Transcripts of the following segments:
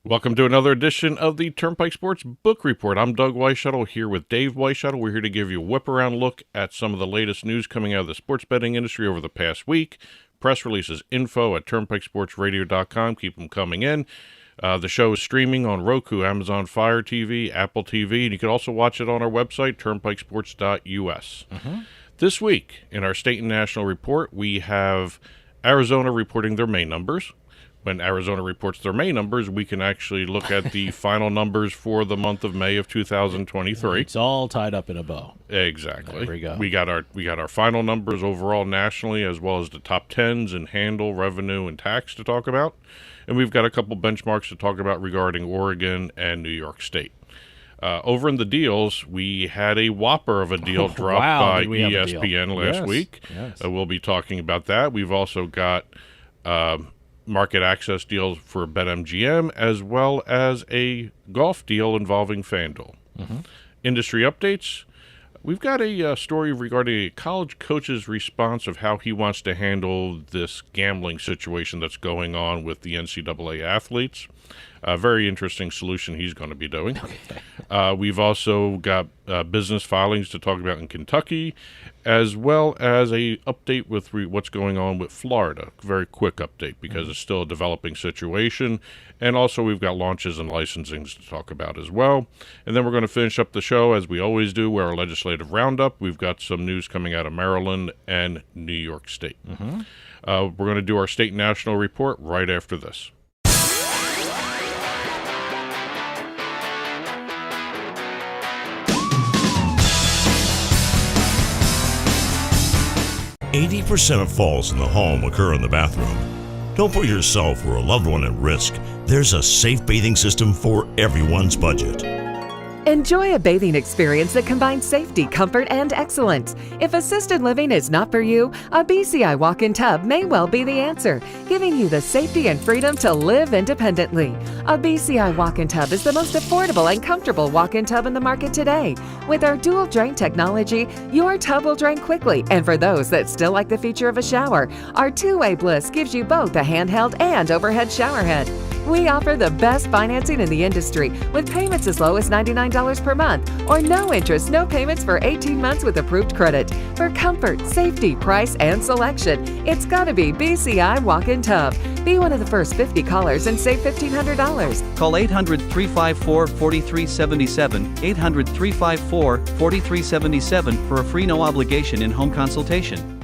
Welcome to another edition of the Turnpike Sports Book Report. I'm Doug Weischadle here with Dave Weischadle. We're here to give you a whip-around look at some of the latest news coming out of the sports betting industry over the past week. Press releases, info at turnpikesportsradio.com. Keep them coming in. The show is streaming on Roku, Amazon Fire TV, Apple TV, and you can also watch it on our website, turnpikesports.us. This week, in our state and national report, we have Arizona reporting their May numbers. When Arizona reports their May numbers, we can actually look at the final numbers for the month of May of 2023. It's all tied up in a bow. Exactly. There we go. We got our final numbers overall nationally, as well as the top tens in handle, revenue, and tax to talk about. And we've got a couple benchmarks to talk about regarding Oregon and New York State. Over in the deals, we had a whopper of a deal dropped by ESPN last week. Yes. We'll be talking about that. We've also got market access deals for BetMGM, as well as a golf deal involving FanDuel. Industry updates. We've got a story regarding a college coach's response of how he wants to handle this gambling situation that's going on with the NCAA athletes. A very interesting solution he's going to be doing. We've also got business filings to talk about in Kentucky, as well as a update with what's going on with Florida. Very quick update because it's still a developing situation. And also we've got launches and licensings to talk about as well. And then we're going to finish up the show, as we always do, with our legislative roundup. We've got some news coming out of Maryland and New York State. We're going to do our state and national report right after this. 80% of falls in the home occur in the bathroom. Don't put yourself or a loved one at risk. There's a safe bathing system for everyone's budget. Enjoy a bathing experience that combines safety, comfort, and excellence. If assisted living is not for you, a BCI walk-in tub may well be the answer, giving you the safety and freedom to live independently. A BCI walk-in tub is the most affordable and comfortable walk-in tub in the market today. With our dual drain technology, your tub will drain quickly, and for those that still like the feature of a shower, our two-way bliss gives you both a handheld and overhead shower head. We offer the best financing in the industry with payments as low as $99 per month or no interest, no payments for 18 months with approved credit. For comfort, safety, price, and selection, it's got to be BCI Walk-In Tub. Be one of the first 50 callers and save $1,500. Call 800-354-4377, 800-354-4377 for a free no-obligation in-home consultation.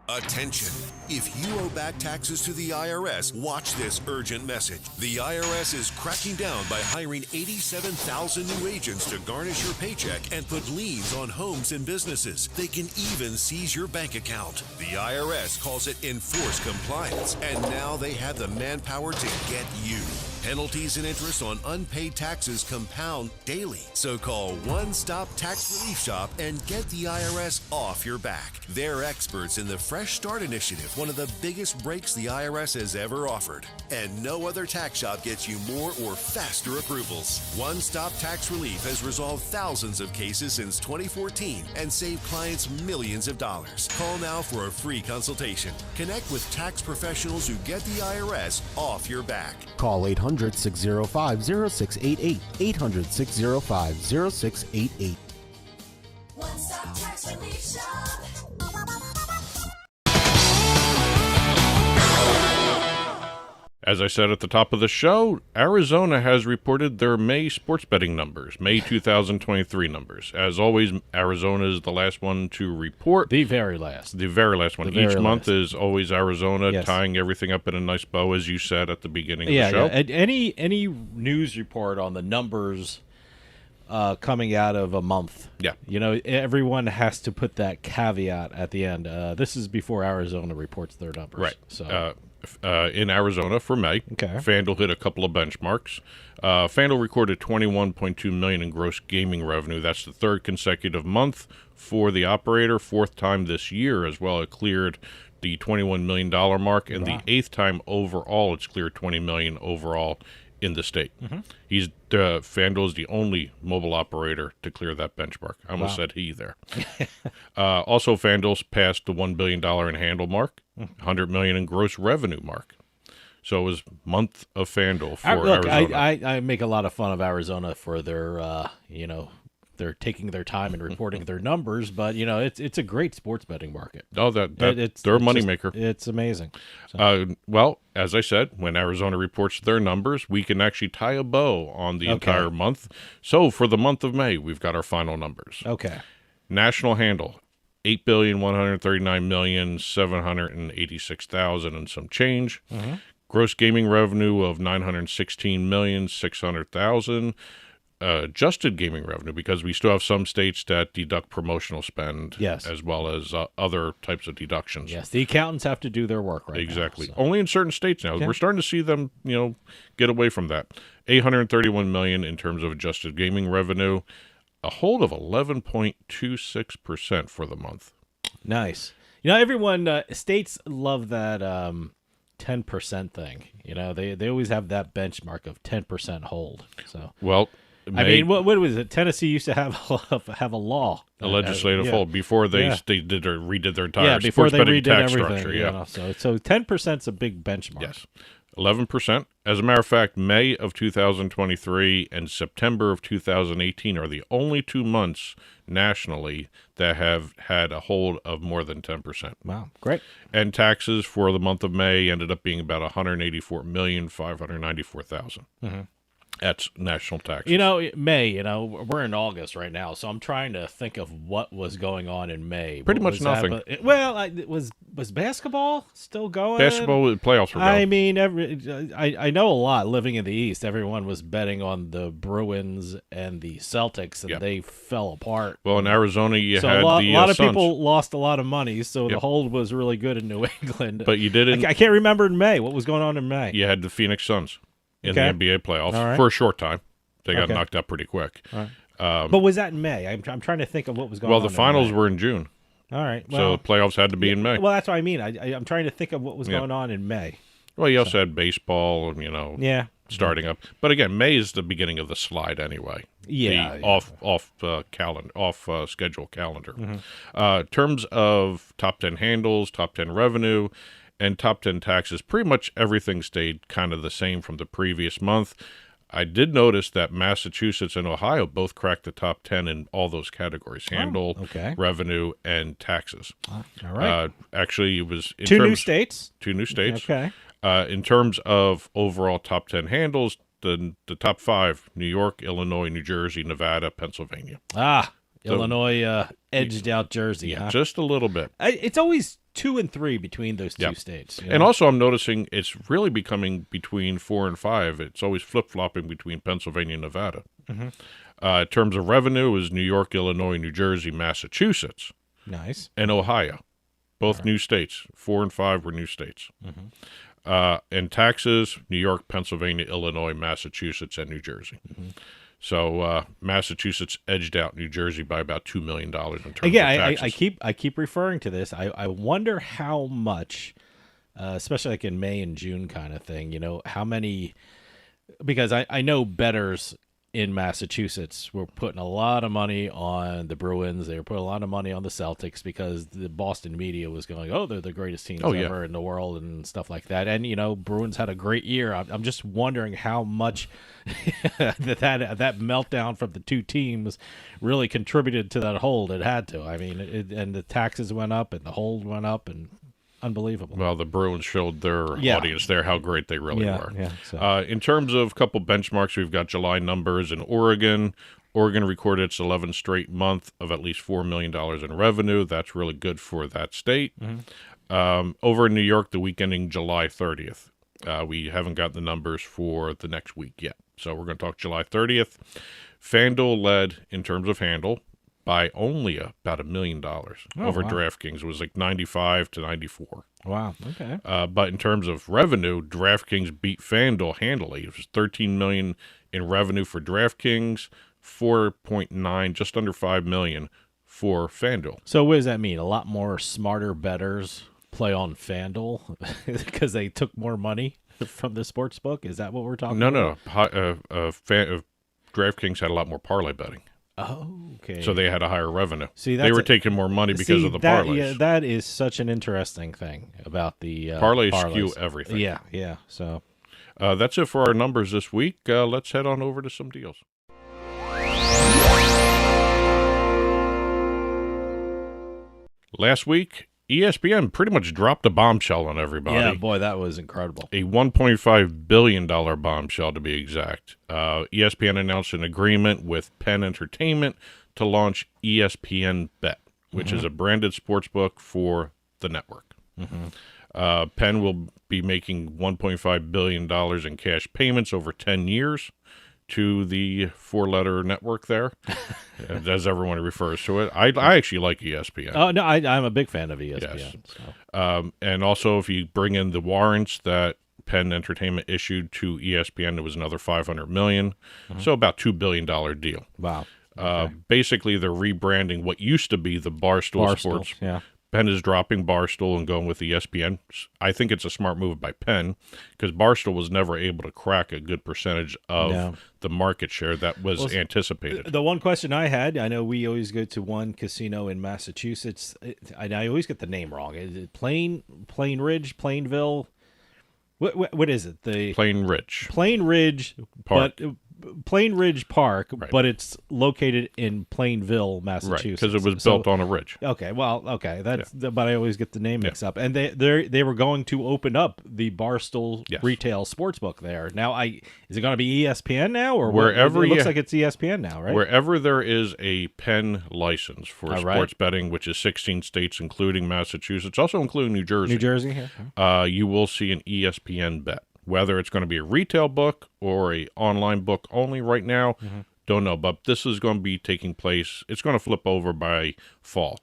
Attention. If you owe back taxes to the IRS, watch this urgent message. The IRS is cracking down by hiring 87,000 new agents to garnish your paycheck and put liens on homes and businesses. They can even seize your bank account. The IRS calls it enforced compliance, and now they have the manpower to get you. Penalties and interest on unpaid taxes compound daily. So call One Stop Tax Relief Shop and get the IRS off your back. They're experts in the Fresh Start Initiative, one of the biggest breaks the IRS has ever offered. And no other tax shop gets you more or faster approvals. One Stop Tax Relief has resolved thousands of cases since 2014 and saved clients millions of dollars. Call now for a free consultation. Connect with tax professionals who get the IRS off your back. Call 800-605-0688, 800-605-0688. One Stop Tax Relief Shop. As I said at the top of the show, Arizona has reported their May sports betting numbers, May 2023 numbers. As always, Arizona is the last one to report. The very last. The very last one. Each month is always Arizona, tying everything up in a nice bow, as you said at the beginning of the show. Yeah. Any news report on the numbers coming out of a month. Yeah. You know, everyone has to put that caveat at the end. This is before Arizona reports their numbers. Right. So. In Arizona for May, FanDuel hit a couple of benchmarks. FanDuel recorded $21.2 million in gross gaming revenue. That's the third consecutive month for the operator, fourth time this year as well. It cleared the $21 million mark, and the eighth time overall it's cleared $20 million overall in the state. FanDuel is the only mobile operator to clear that benchmark. I almost said he there. Also, FanDuel's passed the $1 billion in handle mark, $100 million in gross revenue mark. So it was month of FanDuel for Look, Arizona. I make a lot of fun of Arizona for their, they're taking their time and reporting their numbers, but it's a great sports betting market. Oh, they're a moneymaker. It's amazing. Well, as I said, when Arizona reports their numbers, we can actually tie a bow on the entire month. So for the month of May, we've got our final numbers. Okay. National handle, 8,139,786,000 and some change. Mm-hmm. Gross gaming revenue of 916,600,000. Adjusted gaming revenue, because we still have some states that deduct promotional spend, as well as other types of deductions. Yes, the accountants have to do their work right Exactly. now. Only in certain states now. Yeah. We're starting to see them, get away from that. 831 million in terms of adjusted gaming revenue, a hold of 11.26% for the month. Nice. Everyone, states love that 10% thing. They always have that benchmark of 10% hold. So well. What was it? Tennessee used to have a law, a legislative hold before they redid their entire before sports they betting redid tax everything. structure. So 10% is a big benchmark. Yes, 11%. As a matter of fact, May of 2023 and September of 2018 are the only 2 months nationally that have had a hold of more than 10%. Wow, great! And taxes for the month of May ended up being about 184,594,000. Mm-hmm. That's national taxes. May, we're in August right now, so I'm trying to think of what was going on in May. Pretty much nothing. Was basketball still going? Basketball playoffs were going. I mean, I know a lot living in the East. Everyone was betting on the Bruins and the Celtics, and they fell apart. Well, in Arizona, you had a lot of Suns. people lost a lot of money, so the hold was really good in New England. But you didn't. I can't remember in May. What was going on in May? You had the Phoenix Suns in the NBA playoffs for a short time. They got knocked out pretty quick. All right. But was that in May? I'm trying to think of what was going on. Well, the finals were in June. All right. So the playoffs had to be in May. Well, that's what I mean. I'm trying to think of what was going on in May. Well, you also had baseball, starting up. But again, May is the beginning of the slide anyway. Yeah. Off schedule calendar. Mm-hmm. Terms of top 10 handles, top 10 revenue, and top 10 taxes, pretty much everything stayed kind of the same from the previous month. I did notice that Massachusetts and Ohio both cracked the top 10 in all those categories: handle, revenue, and taxes. All right. Actually, it was two new states. Okay. In terms of overall top 10 handles, the top 5: New York, Illinois, New Jersey, Nevada, Pennsylvania. Illinois edged out Jersey. Yeah, just a little bit. It's always 2 and 3 between those two states. And also, I'm noticing it's really becoming between 4 and 5. It's always flip-flopping between Pennsylvania and Nevada. Mm-hmm. In terms of revenue, is New York, Illinois, New Jersey, Massachusetts. Nice. And Ohio. Both new states. 4 and 5 were new states. Mm-hmm. And taxes, New York, Pennsylvania, Illinois, Massachusetts, and New Jersey. Mm-hmm. So Massachusetts edged out New Jersey by about $2 million in terms of taxes. I keep referring to this. I wonder how much, especially like in May and June kind of thing, how many, because I know bettors in Massachusetts were putting a lot of money on the Bruins. They were putting a lot of money on the Celtics because the Boston media was going, they're the greatest teams ever in the world and stuff like that. And, Bruins had a great year. I'm just wondering how much that meltdown from the two teams really contributed to that hold. It had to. I mean, and the taxes went up and the hold went up and unbelievable. Well, the Bruins showed their audience there how great they really were. Yeah, so. In terms of a couple benchmarks, we've got July numbers in Oregon. Oregon recorded its 11th straight month of at least $4 million in revenue. That's really good for that state. Mm-hmm. Over in New York, the week ending July 30th. We haven't got the numbers for the next week yet. So we're going to talk July 30th. FanDuel led in terms of handle by only about $1 million over DraftKings. It was like 95 to 94. Wow. Okay. But in terms of revenue, DraftKings beat FanDuel handily. It was $13 million in revenue for DraftKings, 4.9, just under $5 million for FanDuel. So what does that mean? A lot more smarter bettors play on FanDuel because they took more money from the sports book? Is that what we're talking about? No. DraftKings had a lot more parlay betting. Oh, okay. So they had a higher revenue. See, they that's were taking more money because of the parlays. Yeah, that is such an interesting thing about the Parlays skew everything. Yeah. So that's it for our numbers this week. Let's head on over to some deals. Last week, ESPN pretty much dropped a bombshell on everybody. yeah, boy, that was incredible. A $1.5 billion bombshell, to be exact. ESPN announced an agreement with Penn Entertainment to launch ESPN Bet, which is a branded sports book for the network. Penn will be making $1.5 billion in cash payments over 10 years to the four-letter network there, as everyone refers to it. I actually like ESPN. Oh, no, I'm a big fan of ESPN. Yes. So. And also, if you bring in the warrants that Penn Entertainment issued to ESPN, it was another $500 million, so about $2 billion deal. Wow. Basically, they're rebranding what used to be the Barstool Sports. Yeah. Penn is dropping Barstool and going with ESPN. I think it's a smart move by Penn because Barstool was never able to crack a good percentage of the market share that was anticipated. The one question I had, I know we always go to one casino in Massachusetts. I always get the name wrong. Is it Plain Ridge, Plainville? What is it? The Plain Ridge Park. But Plain Ridge Park, Right. but it's located in Plainville, Massachusetts. Right, because it was built on a ridge. Okay, that's but I always get the name mixed up. And they were going to open up the Barstool retail sportsbook there. Now, is it going to be ESPN now, or wherever? It looks like it's ESPN now, right? Wherever there is a Penn license for sports betting, which is 16 states, including Massachusetts, also including New Jersey. New Jersey, yeah. You will see an ESPN bet. Whether it's going to be a retail book or a online book only right now, don't know. But this is going to be taking place. It's going to flip over by fall,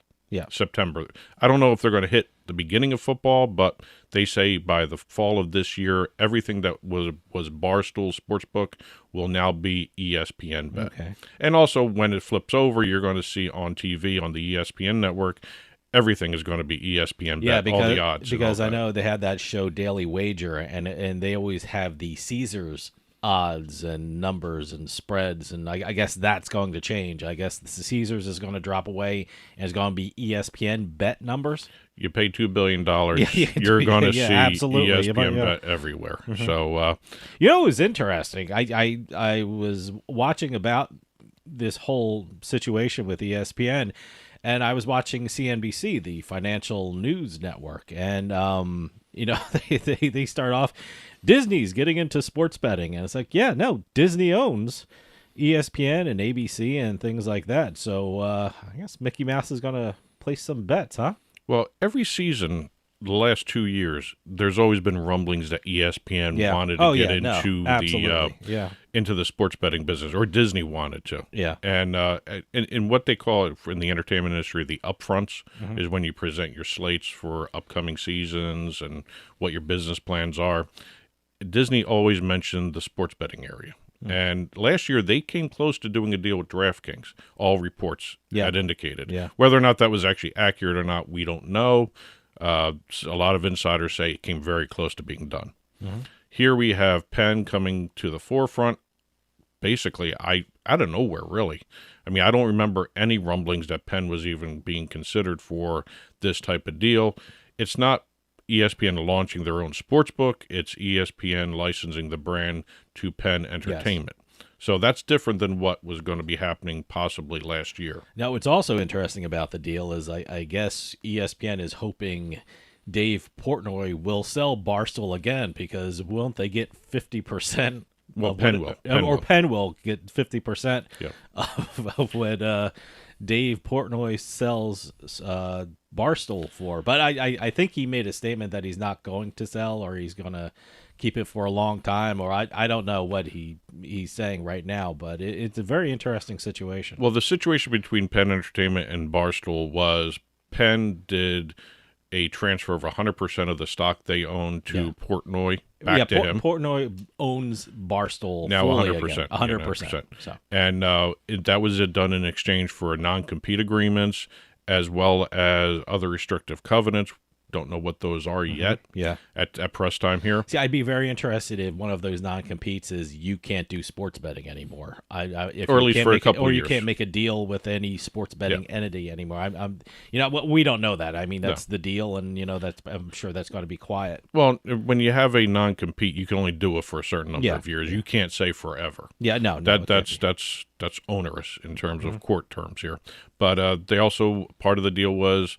September. I don't know if they're going to hit the beginning of football, but they say by the fall of this year, everything that was Barstool Sportsbook will now be ESPN Bet. Okay. And also, when it flips over, you're going to see on TV on the ESPN network, everything is going to be ESPN Bet, all the odds. Because I know they had that show Daily Wager, and they always have the Caesars odds and numbers and spreads, and I guess that's going to change. I guess the Caesars is going to drop away, and it's going to be ESPN Bet numbers. You pay $2 billion, you're going to see absolutely. ESPN Bet everywhere. So, you know, it was interesting. I was watching about this whole situation with ESPN, and I was watching CNBC, the financial news network, and they start off, Disney's getting into sports betting, and it's like, Disney owns ESPN and ABC and things like that. So I guess Mickey Mouse is going to place some bets, huh? well, every season, the last 2 years, there's always been rumblings that ESPN wanted to get into the sports betting business, or Disney wanted to. Yeah. And in what they call it in the entertainment industry, the upfronts is when you present your slates for upcoming seasons and what your business plans are. Disney always mentioned the sports betting area. And last year, they came close to doing a deal with DraftKings. All reports had indicated. Yeah. Whether or not that was actually accurate or not, we don't know. A lot of insiders say it came very close to being done. Here we have Penn coming to the forefront. Basically, out of nowhere, really. I mean, I don't remember any rumblings that Penn was even being considered for this type of deal. It's not ESPN launching their own sports book. It's ESPN licensing the brand to Penn Entertainment. So that's different than what was going to be happening possibly last year. Now, what's also interesting about the deal is I guess ESPN is hoping Dave Portnoy will sell Barstool again, because won't they get 50%? Well, Penn will. Penn will get 50% Yeah. of what Dave Portnoy sells Barstool for. But I think he made a statement that he's not going to sell, or he's going to keep it for a long time, or I don't know what he's saying right now, but it's a very interesting situation. Well, the situation between Penn Entertainment and Barstool was Penn did a transfer of 100% of the stock they own to Portnoy back to him. Portnoy owns Barstool Now fully 100%. again. 100%. So. And that was done in exchange for non-compete agreements, as well as other restrictive covenants Don't know what those are yet. Yeah. At press time here. See, I'd be very interested if one of those non-competes is you can't do sports betting anymore. If Or at you least can't for a make couple or of you years. can't make a deal with any sports betting entity anymore. We don't know that. I mean, that's the deal, and I'm sure that's going to be quiet. Well, when you have a non-compete, you can only do it for a certain number of years. You can't say forever. Yeah, no, That's onerous in terms of court terms here. But they also, part of the deal was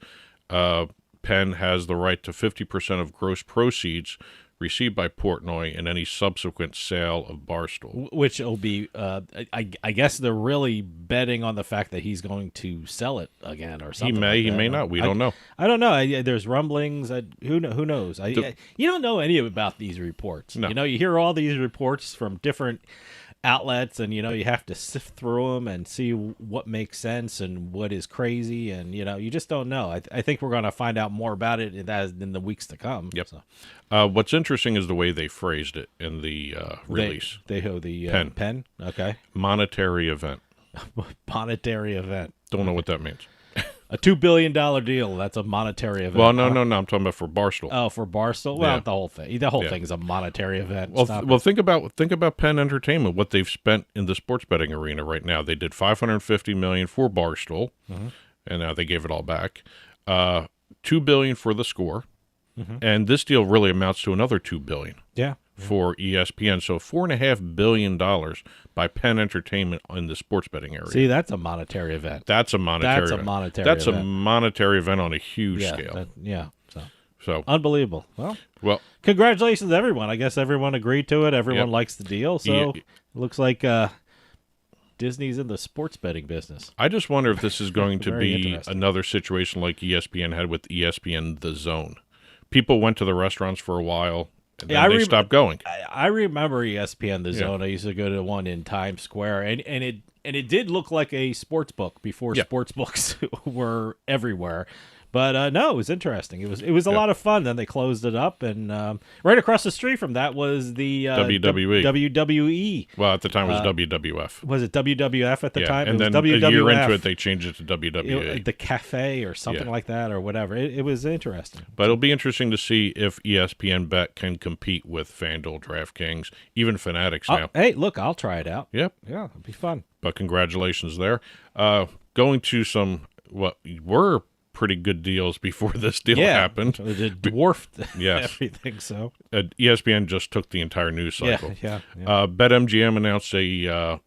Penn has the right to 50% of gross proceeds received by Portnoy in any subsequent sale of Barstool. Which will be, I guess they're really betting on the fact that he's going to sell it again or something. He may not. We don't know. I don't know. There's rumblings. Who knows? You don't know any about these reports. No. You hear all these reports from different outlets, and you have to sift through them and see what makes sense and what is crazy, and you just don't know. I think we're going to find out more about it in the weeks to come. Yep. So. What's interesting is the way they phrased it in the release. The Penn. Okay. Monetary event. Monetary event. Don't know what that means. A $2 billion deal. That's a monetary event. Well, no. I'm talking about for Barstool. Oh, for Barstool. Well, Yeah. the whole thing. The whole thing is a monetary event. Well, think about Penn Entertainment. What they've spent in the sports betting arena right now. They did $550 million for Barstool, and now they gave it all back. $2 billion for the Score, and this deal really amounts to another $2 billion. Yeah. For ESPN, so $4.5 billion by Penn Entertainment in the sports betting area. See, that's a monetary event. That's a monetary event. That's event. a monetary event on a huge scale. So unbelievable. Well, congratulations, everyone. I guess everyone agreed to it. Everyone likes the deal. So it looks like Disney's in the sports betting business. I just wonder if this is going to Very be interesting. another situation like ESPN had with ESPN The Zone. People went to the restaurants for a while, and then they stopped going. I remember ESPN The Zone. I used to go to one in Times Square, and it did look like a sports book before sports books were everywhere. But no, it was interesting. It was a lot of fun. Then they closed it up, and right across the street from that was the WWE. WWE. Well, at the time it was WWF. Was it WWF at the time? And it was then WWF. a year into it, they changed it to WWE. The cafe or something like that or whatever. It was interesting. But it'll be interesting to see if ESPN Bet can compete with FanDuel, DraftKings, even Fanatics now. Hey, look, I'll try it out. Yep. Yeah, it'll be fun. But congratulations there. Going to some what were pretty good deals before this deal happened. It dwarfed Yes. everything. So ESPN just took the entire news cycle. Yeah. BetMGM announced a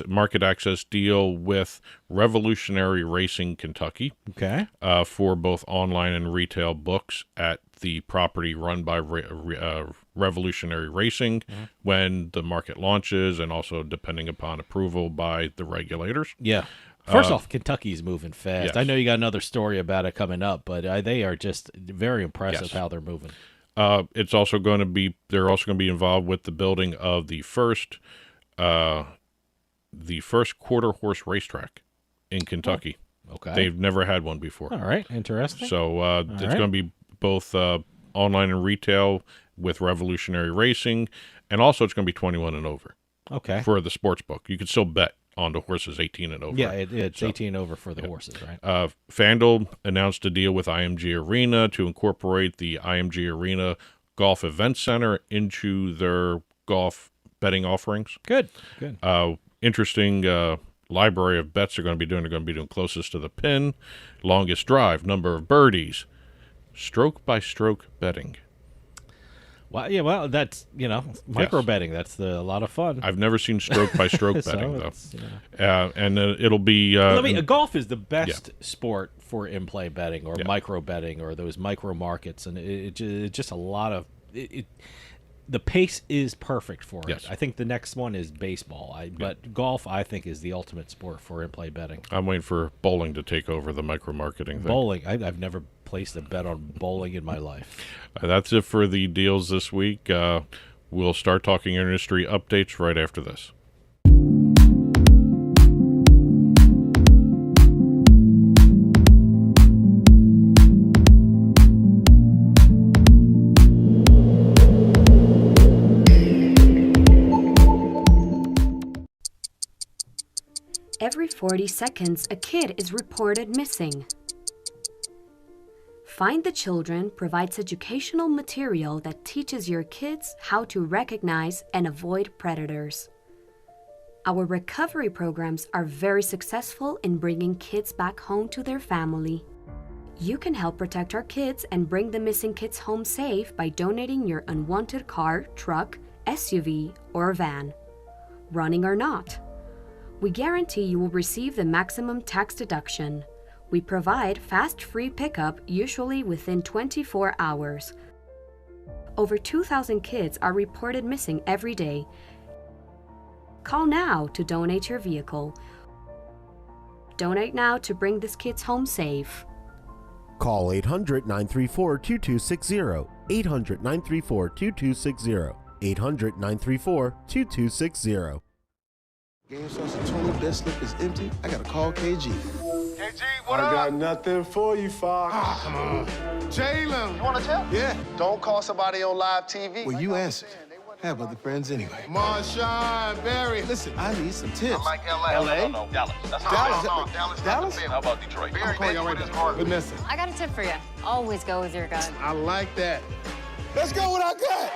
market access deal with Revolutionary Racing Kentucky Okay. for both online and retail books at the property run by Revolutionary Racing when the market launches, and also depending upon approval by the regulators. Yeah. First off, Kentucky's moving fast. yes. I know you got another story about it coming up, but they are just very impressive Yes. how they're moving. It's also going to be they're also going to be involved with the building of the first quarter horse racetrack in Kentucky. Okay. They've never had one before. All right. Interesting. So it's going to be both online and retail with Revolutionary Racing, and also it's going to be 21 and over Okay. for the sports book. You can still bet on the horses 18 and over. Yeah, it's 18 over for the horses, right? FanDuel announced a deal with IMG Arena to incorporate the IMG Arena Golf Event Center into their golf betting offerings. Good. Interesting library of bets they're going to be doing. They're going to be doing closest to the pin, longest drive, number of birdies, stroke by stroke betting. Well, that's micro betting. That's a lot of fun. I've never seen stroke by stroke So betting though, it's, and it'll be. Golf is the best sport for in-play betting or micro betting or those micro markets, and it's just a lot of it. The pace is perfect for it. Yes. I think the next one is baseball. But golf, I think, is the ultimate sport for in-play betting. I'm waiting for bowling to take over the micro marketing thing. Bowling, I've never placed a bet on bowling in my life. That's it for the deals this week. We'll start talking industry updates right after this. Every 40 seconds, a kid is reported missing. Find the Children provides educational material that teaches your kids how to recognize and avoid predators. Our recovery programs are very successful in bringing kids back home to their family. You can help protect our kids and bring the missing kids home safe by donating your unwanted car, truck, SUV, or van, running or not. We guarantee you will receive the maximum tax deduction. We provide fast free pickup, usually within 24 hours. Over 2,000 kids are reported missing every day. Call now to donate your vehicle. Donate now to bring these kids home safe. Call 800-934-2260. 800-934-2260. 800-934-2260. Game sauce and toilet bed slip is empty. I gotta call KG. KG, what up? I got nothing for you, Fox. Ah, come on. Jalen. You wanna tell? Yeah. Don't call somebody on live TV. Well, you answered. I have other friends anyway. Marshawn, Barry. Listen, I need some tips. I like LA. LA? No, Dallas. That's Dallas? No, Dallas. Dallas? How about Detroit? Barry, I'm calling y'all right now. Vanessa. I got a tip for you. Always go with your gut. I like that. Let's go with our gut.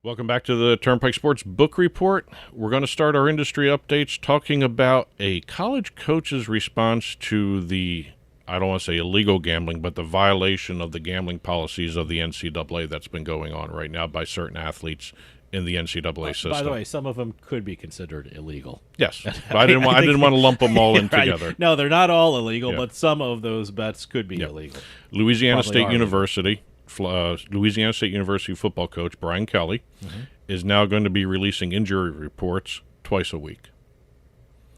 Welcome back to the Turnpike Sports Book Report. We're going to start our industry updates talking about a college coach's response to the, I don't want to say illegal gambling, but the violation of the gambling policies of the NCAA that's been going on right now by certain athletes in the NCAA system. By the way, some of them could be considered illegal. Yes, but I didn't want to lump them all in together. No, they're not all illegal, but some of those bets could be illegal. Louisiana Probably State University. Louisiana State University football coach Brian Kelly is now going to be releasing injury reports twice a week.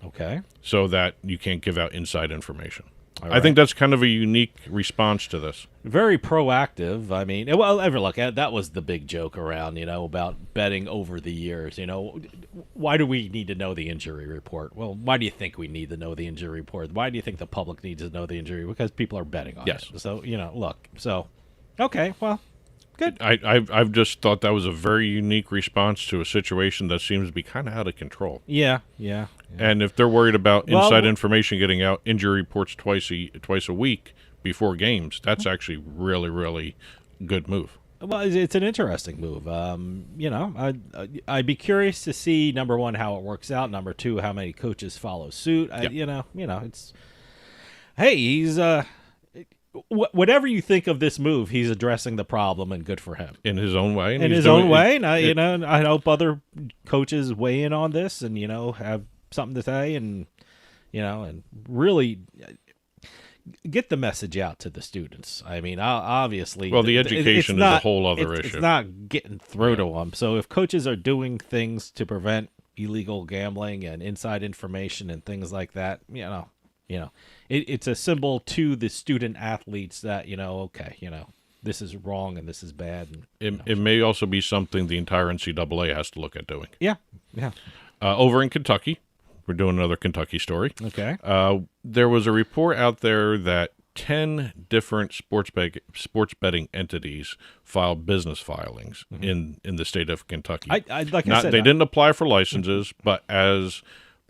Okay. So that you can't give out inside information. All I think that's kind of a unique response to this. Very proactive. I mean, well, look, that was the big joke around, about betting over the years. Why do we need to know the injury report? Well, why do you think we need to know the injury report? Why do you think the public needs to know the injury? Because people are betting on it. So, look, okay, well, good. I've just thought that was a very unique response to a situation that seems to be kind of out of control. Yeah. And if they're worried about inside information getting out, injury reports twice a week before games, that's actually really, really good move. Well, it's an interesting move. I'd be curious to see, number one, how it works out. Number two, how many coaches follow suit. It's, hey, he's whatever you think of this move, he's addressing the problem, and good for him in his own way. And I hope other coaches weigh in on this and have something to say and and really get the message out to the students. I mean, obviously, well, the education is a whole other issue. It's not getting through to them. So if coaches are doing things to prevent illegal gambling and inside information and things like that, it's a symbol to the student athletes that, this is wrong and this is bad. And, it may also be something the entire NCAA has to look at doing. Yeah. Over in Kentucky, we're doing another Kentucky story. Okay. There was a report out there that 10 different sports betting entities filed business filings in the state of Kentucky. They didn't apply for licenses, but as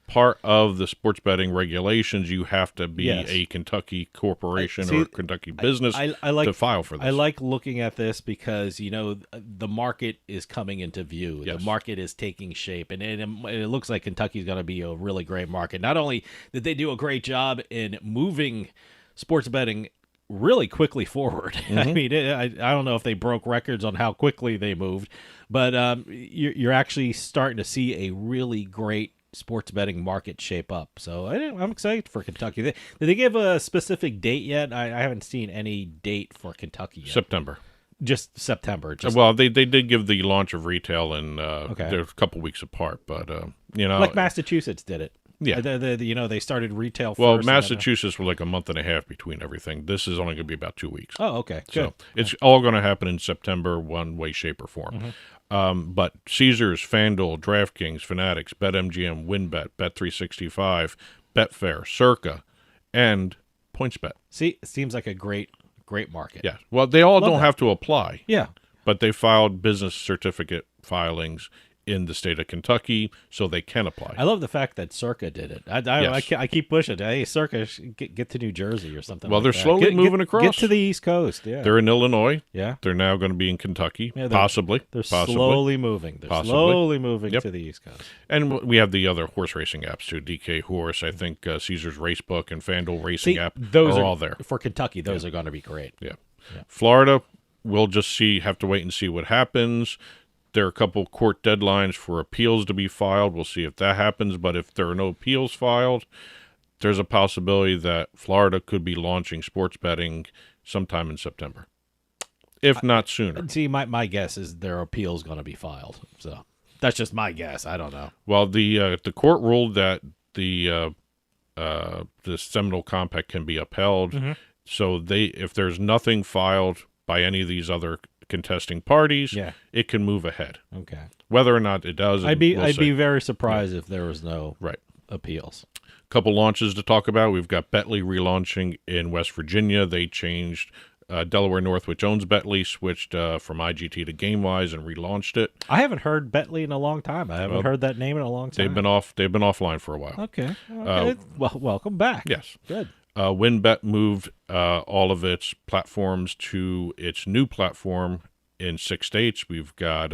part of the sports betting regulations, you have to be a Kentucky corporation or Kentucky business to file for this. I like looking at this because, the market is coming into view. Yes. The market is taking shape, and it looks like Kentucky's going to be a really great market. Not only did they do a great job in moving sports betting really quickly forward. I mean, I don't know if they broke records on how quickly they moved, but you're actually starting to see a really great sports betting market shape up. So I'm excited for Kentucky. Did they give a specific date yet? I haven't seen any date for Kentucky yet. September. Just September. Well, they did give the launch of retail, and they're a couple weeks apart, but like Massachusetts did it. Yeah, they started retail. Well, first Massachusetts was like a month and a half between everything. This is only going to be about 2 weeks. Oh, okay, good. So it's all going to happen in September, one way, shape, or form. But Caesars, FanDuel, DraftKings, Fanatics, BetMGM, WynnBet, Bet365, Betfair, Circa, and PointsBet. See, it seems like a great market. Yeah. Well, they all don't have to apply. Yeah. But they filed business certificate filings in the state of Kentucky, so they can apply. I love the fact that Circa did it. I keep pushing. Hey, Circa, get to New Jersey or something. Well, like they're that. slowly moving across. Get to the East Coast. Yeah, they're in Illinois. Yeah, they're now going to be in Kentucky. Yeah, possibly. They're slowly moving. They're slowly moving to the East Coast. And we have the other horse racing apps too. DK Horse, I think Caesars Racebook and FanDuel Racing app. Those are all there for Kentucky. Those are going to be great. Yeah. Florida, we'll just have to wait and see what happens. There are a couple court deadlines for appeals to be filed. We'll see if that happens. But if there are no appeals filed, there's a possibility that Florida could be launching sports betting sometime in September, if not sooner. See, my guess is their appeal's going to be filed. So that's just my guess. I don't know. Well, the court ruled that the Seminole Compact can be upheld. So if there's nothing filed by any of these other contesting parties, it can move ahead. Okay. Whether or not it does, I'd be very surprised if there was no appeals. Couple launches to talk about. We've got Betley relaunching in West Virginia. They changed Delaware North, which owns Betley, switched from IGT to GameWise and relaunched it. I haven't heard Betley in a long time. I haven't heard that name in a long time. They've been offline for a while. Okay. Well, welcome back. Yes. Good. WynnBet moved all of its platforms to its new platform in 6 states. We've got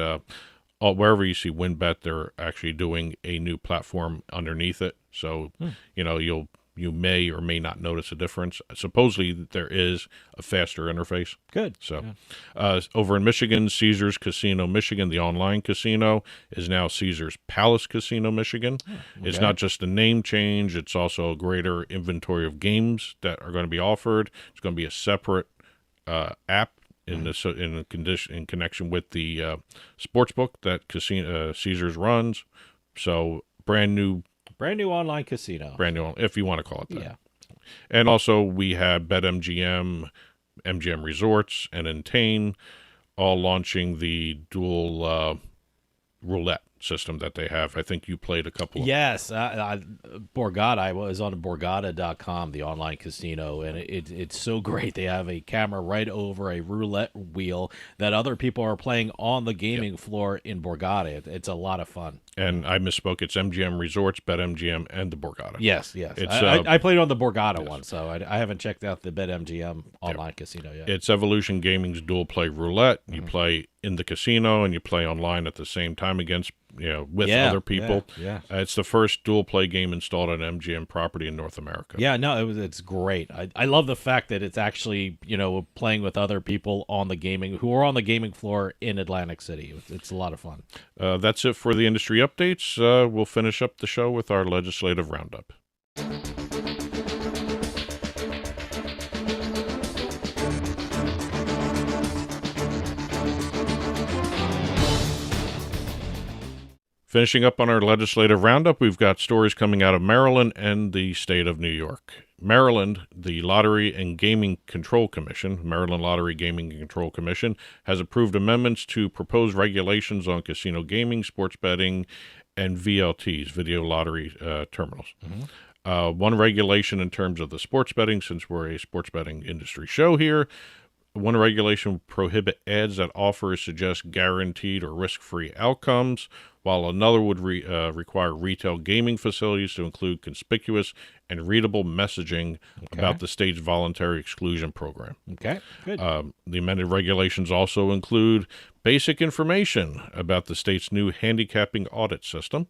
wherever you see WynnBet, they're actually doing a new platform underneath it. So you may or may not notice a difference. Supposedly there is a faster interface. Good. So over in Michigan, Caesars Casino Michigan, the online casino, is now Caesars Palace Casino Michigan. It's not just a name change. It's also a greater inventory of games that are going to be offered. It's going to be a separate app in connection with the sportsbook that Caesars runs. So brand new online casino. Brand new, if you want to call it that. Yeah. And also we have BetMGM, MGM Resorts, and Entain all launching the dual roulette system that they have. I think you played a couple of. Yes. Borgata, I was on Borgata.com, the online casino, and it's so great. They have a camera right over a roulette wheel that other people are playing on the gaming floor in Borgata. It's a lot of fun. And I misspoke. It's MGM Resorts, BetMGM, and the Borgata. Yes. I played on the Borgata one, so I haven't checked out the BetMGM online casino yet. It's Evolution Gaming's dual play roulette. You play in the casino and you play online at the same time against with other people. Yeah. It's the first dual play game installed on MGM property in North America. Yeah, no, it's great. I love the fact that it's actually playing with other people on the gaming who are on the gaming floor in Atlantic City. It's a lot of fun. That's it for the industry updates. We'll finish up the show with our legislative roundup. Finishing up on our legislative roundup, we've got stories coming out of Maryland and the state of New York. Maryland, the Lottery and Gaming Control Commission, Maryland Lottery Gaming and Control Commission, has approved amendments to proposed regulations on casino gaming, sports betting, and VLTs, video lottery terminals. One regulation in terms of the sports betting, since we're a sports betting industry show here. One regulation would prohibit ads that offer or suggest guaranteed or risk-free outcomes, while another would require retail gaming facilities to include conspicuous and readable messaging about the state's voluntary exclusion program. Okay, good. The amended regulations also include basic information about the state's new handicapping audit system,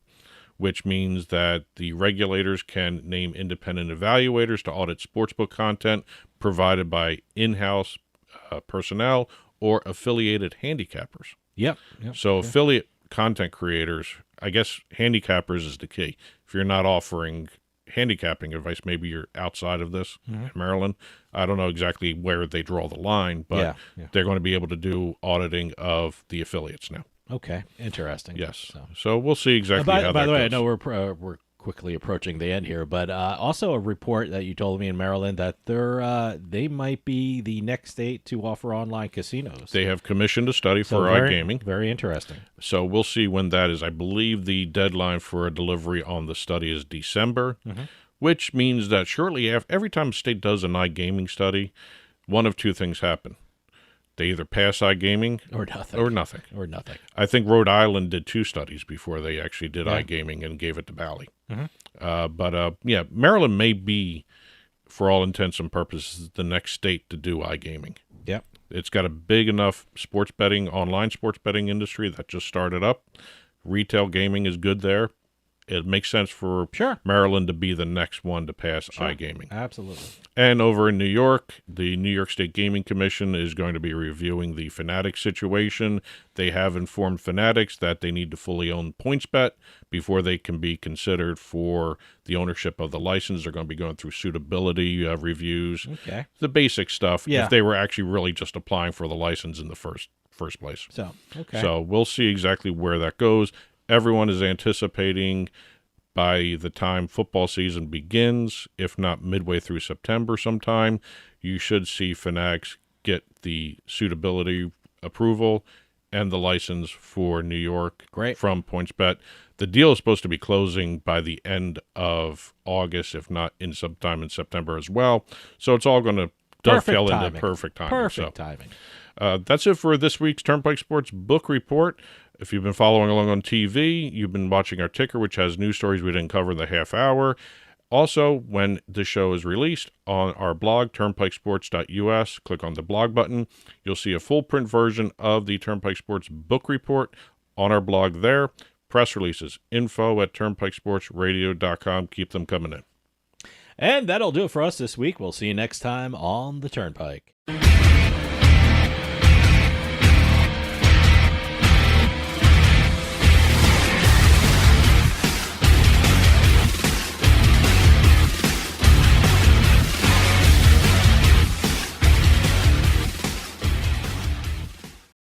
which means that the regulators can name independent evaluators to audit sportsbook content provided by in-house personnel or affiliated handicappers. Yep. So affiliate content creators, I guess handicappers is the key. If you're not offering handicapping advice, maybe you're outside of this in Maryland. I don't know exactly where they draw the line, but they're going to be able to do auditing of the affiliates now. Okay, interesting. Yes. So we'll see exactly how that goes. By the way, I know we're quickly approaching the end here, but also a report that you told me in Maryland that they might be the next state to offer online casinos. They have commissioned a study for iGaming. Very interesting. So we'll see when that is. I believe the deadline for a delivery on the study is December, which means that shortly after, every time a state does an iGaming study, one of two things happen. They either pass iGaming or nothing. I think Rhode Island did 2 studies before they actually did iGaming and gave it to Bally. Maryland may be, for all intents and purposes, the next state to do iGaming. Yep. It's got a big enough online sports betting industry that just started up. Retail gaming is good there. It makes sense for Maryland to be the next one to pass iGaming. Absolutely. And over in New York, the New York State Gaming Commission is going to be reviewing the Fanatics situation. They have informed Fanatics that they need to fully own PointsBet before they can be considered for the ownership of the license. They're going to be going through suitability reviews, the basic stuff, if they were actually really just applying for the license in the first place. So we'll see exactly where that goes. Everyone is anticipating by the time football season begins, if not midway through September sometime, you should see Fanatics get the suitability approval and the license for New York from PointsBet. The deal is supposed to be closing by the end of August, if not sometime in September as well. So it's all going to dovetail into perfect timing. Perfect timing. That's it for this week's Turnpike Sports Book Report. If you've been following along on TV, you've been watching our ticker, which has news stories we didn't cover in the half hour. Also, when the show is released on our blog, turnpikesports.us, click on the blog button. You'll see a full print version of the Turnpike Sports Book Report on our blog there. Press releases, info@turnpikesportsradio.com. Keep them coming in. And that'll do it for us this week. We'll see you next time on the Turnpike.